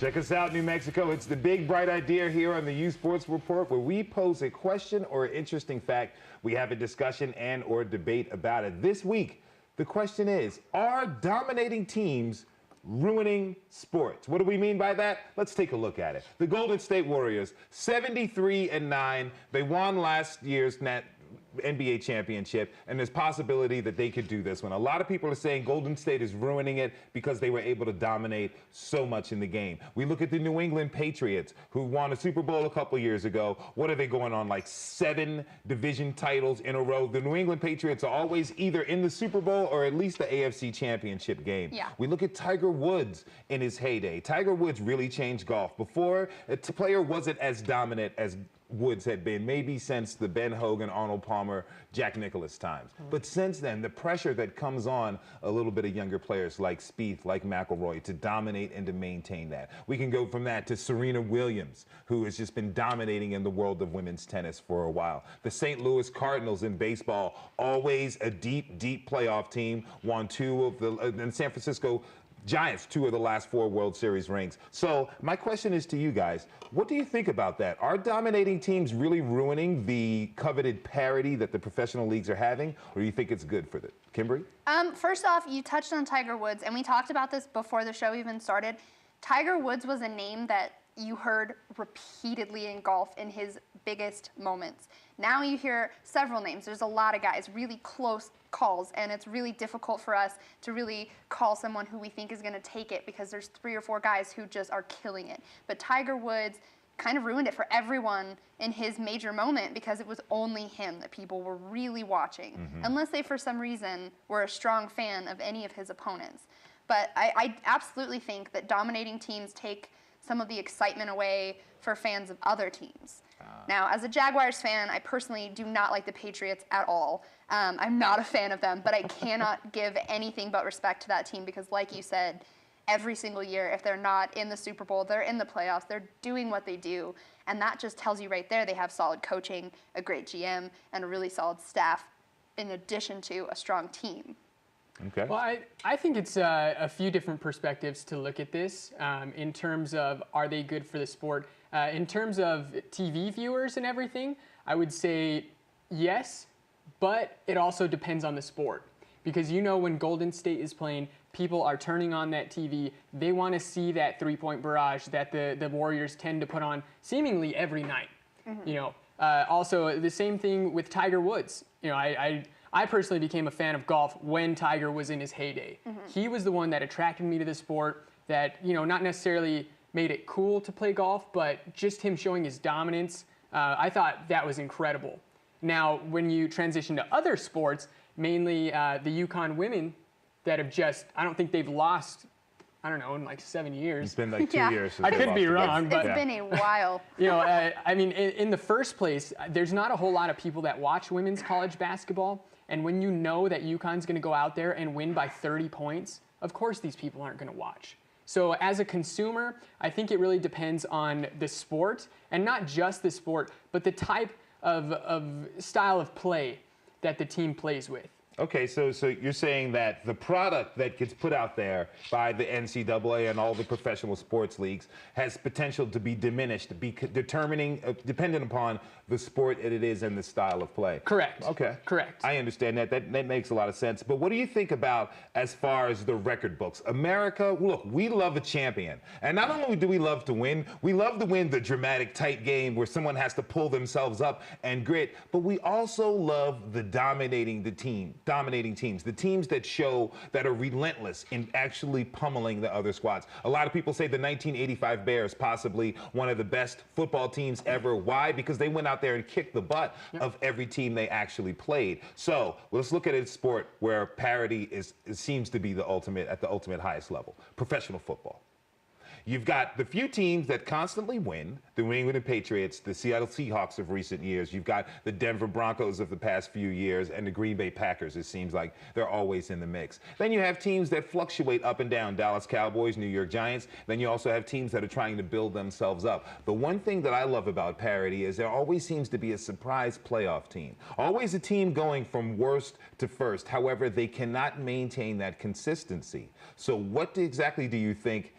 Check us out, New Mexico. It's the Big Bright Idea here on the U Sports Report, where we pose a question or interesting fact. We have a discussion and or debate about it. This week, the question is, are dominating teams ruining sports? What do we mean by that? Let's take a look at it. The Golden State Warriors, 73-9. They won last year's NBA championship, and there's possibility that they could do this one. A lot of people are saying Golden State is ruining it because they were able to dominate so much in the game. We look at the New England Patriots, who won a Super Bowl a couple years ago. What are they going on, like 7 division titles in a row? The New England Patriots are always either in the Super Bowl or at least the AFC championship game. Yeah. We look at Tiger Woods in his heyday. Tiger Woods really changed golf. Before, a player wasn't as dominant as Woods had been, maybe since the Ben Hogan, Arnold Palmer, Jack Nicklaus times. But since then, the pressure that comes on a little bit of younger players like Spieth, like McIlroy, to dominate and to maintain that. We can go from that to Serena Williams, who has just been dominating in the world of women's tennis for a while. The St. Louis Cardinals in baseball, always a deep, deep playoff team, won 2 of the, and San Francisco Giants, 2 of the last 4 World Series rings. So my question is to you guys, what do you think about that? Are dominating teams really ruining the coveted parity that the professional leagues are having, or do you think it's good for them? Kimberly? First off, you touched on Tiger Woods, and we talked about this before the show even started. Tiger Woods was a name that you heard repeatedly in golf in his biggest moments. Now you hear several names. There's a lot of guys, really close calls, and it's really difficult for us to really call someone who we think is going to take it because there's 3 or 4 guys who just are killing it. But Tiger Woods kind of ruined it for everyone in his major moment because it was only him that people were really watching, unless they, for some reason, were a strong fan of any of his opponents. But I absolutely think that dominating teams take some of the excitement away for fans of other teams. Now, as a Jaguars fan, I personally do not like the Patriots at all. I'm not a fan of them, but I cannot give anything but respect to that team because, like you said, every single year, if they're not in the Super Bowl, they're in the playoffs, they're doing what they do. And that just tells you right there they have solid coaching, a great GM, and a really solid staff in addition to a strong team. Okay. Well, I think it's a few different perspectives to look at this in terms of are they good for the sport. In terms of TV viewers and everything, I would say yes, but it also depends on the sport. Because you know when Golden State is playing, people are turning on that TV. They want to see that three-point barrage that the Warriors tend to put on seemingly every night. You know, also the same thing with Tiger Woods. You know, I personally became a fan of golf when Tiger was in his heyday. He was the one that attracted me to the sport, that, you know, not necessarily made it cool to play golf, but just him showing his dominance, I thought that was incredible. Now, when you transition to other sports, mainly the UConn women that have just, I don't think they've lost, I don't know, in like 7 years. It's been like 2 years since I could be wrong, but it's been a while. You know, I mean, in the first place, there's not a whole lot of people that watch women's college basketball. And when you know that UConn's going to go out there and win by 30 points, of course these people aren't going to watch. So as a consumer, I think it really depends on the sport, and not just the sport, but the type of style of play that the team plays with. Okay, so you're saying that the product that gets put out there by the NCAA and all the professional sports leagues has potential to be diminished, dependent upon the sport it is and the style of play. Correct. Okay. Correct. I understand that. That makes a lot of sense. But what do you think about as far as the record books? America, look, we love a champion. And not only do we love to win the dramatic, tight game where someone has to pull themselves up and grit, but we also love the dominating teams, the teams that show that are relentless in actually pummeling the other squads. A lot of people say the 1985 Bears, possibly one of the best football teams ever. Why? Because they went out there and kicked the butt of every team they actually played. So let's look at a sport where parity seems to be at the ultimate highest level, professional football. You've got the few teams that constantly win, the New England Patriots, the Seattle Seahawks of recent years. You've got the Denver Broncos of the past few years, and the Green Bay Packers. It seems like they're always in the mix. Then you have teams that fluctuate up and down, Dallas Cowboys, New York Giants. Then you also have teams that are trying to build themselves up. The one thing that I love about parity is there always seems to be a surprise playoff team. Always a team going from worst to first. However, they cannot maintain that consistency. So what exactly do you think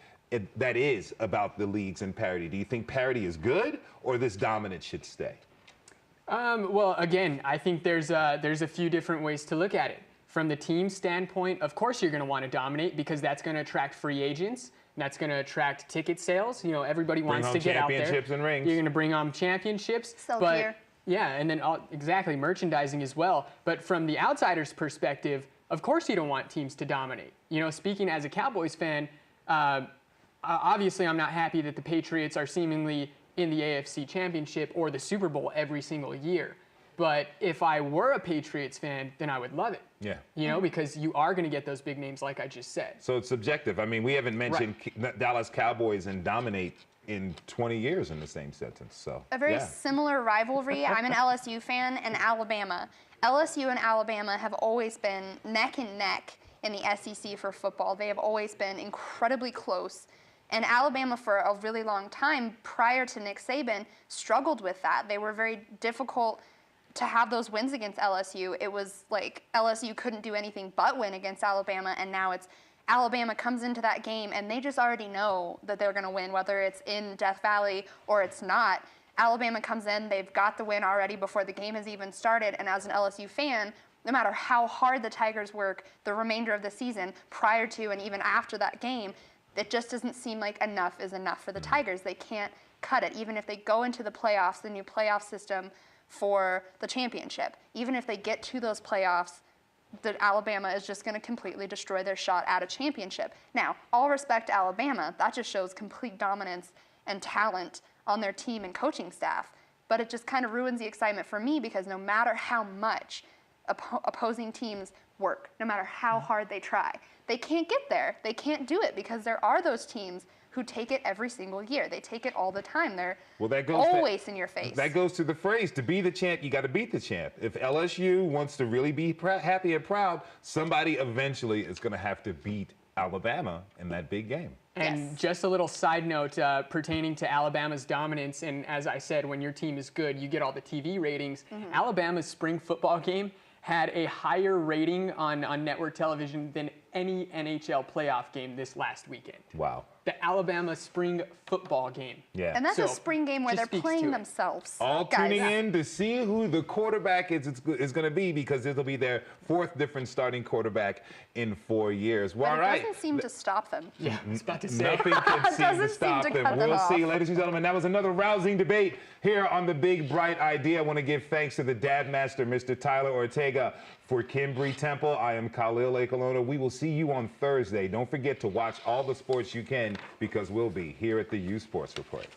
that is about the leagues and parity? Do you think parity is good, or this dominance should stay? Well, again, I think there's a few different ways to look at it. From the team standpoint, of course you're going to want to dominate because that's going to attract free agents. And that's going to attract ticket sales. You know, everybody wants to get out there. Championships and rings. You're going to bring on championships. Sell gear. Yeah, and then exactly merchandising as well. But from the outsider's perspective, of course you don't want teams to dominate. You know, speaking as a Cowboys fan, obviously I'm not happy that the Patriots are seemingly in the AFC Championship or the Super Bowl every single year. But if I were a Patriots fan, then I would love it. Yeah. You know, because you are going to get those big names like I just said. So it's subjective. I mean, we haven't mentioned Dallas Cowboys and dominate in 20 years in the same sentence. So a very similar rivalry. I'm an LSU fan, and Alabama. LSU and Alabama have always been neck and neck in the SEC for football. They have always been incredibly close. And Alabama, for a really long time, prior to Nick Saban, struggled with that. They were very difficult to have those wins against LSU. It was like LSU couldn't do anything but win against Alabama, and now it's Alabama comes into that game and they just already know that they're going to win, whether it's in Death Valley or it's not. Alabama comes in, they've got the win already before the game has even started, and as an LSU fan, no matter how hard the Tigers work the remainder of the season, prior to and even after that game, it just doesn't seem like enough is enough for the Tigers. They can't cut it. Even if they go into the playoffs, the new playoff system for the championship, even if they get to those playoffs, that Alabama is just going to completely destroy their shot at a championship. Now, all respect to Alabama, that just shows complete dominance and talent on their team and coaching staff. But it just kind of ruins the excitement for me because no matter how much opposing teams work, no matter how hard they try, they can't get there. They can't do it because there are those teams who take it every single year. They take it all the time. They're always in your face. That goes to the phrase, to be the champ, you got to beat the champ. If LSU wants to really be happy and proud, somebody eventually is going to have to beat Alabama in that big game. And just a little side note pertaining to Alabama's dominance, and as I said, when your team is good, you get all the TV ratings. Alabama's spring football game had a higher rating on network television than any NHL playoff game this last weekend. Wow. The Alabama spring football game. Yeah. And that's a spring game where they're playing themselves. All tuning in to see who the quarterback is going to be, because it'll be their fourth different starting quarterback in 4 years. Well, but all right. It doesn't seem to stop them. Yeah, I was about to say. Nothing can seem to stop cut them. them We'll off. see, ladies and gentlemen. That was another rousing debate here on The Big Bright Idea. I want to give thanks to the Dad Master, Mr. Tyler Ortega. For Kimbrey Temple, I am Khalil Ekalona. We will see you on Thursday. Don't forget to watch all the sports you can, because we'll be here at the U Sports Report.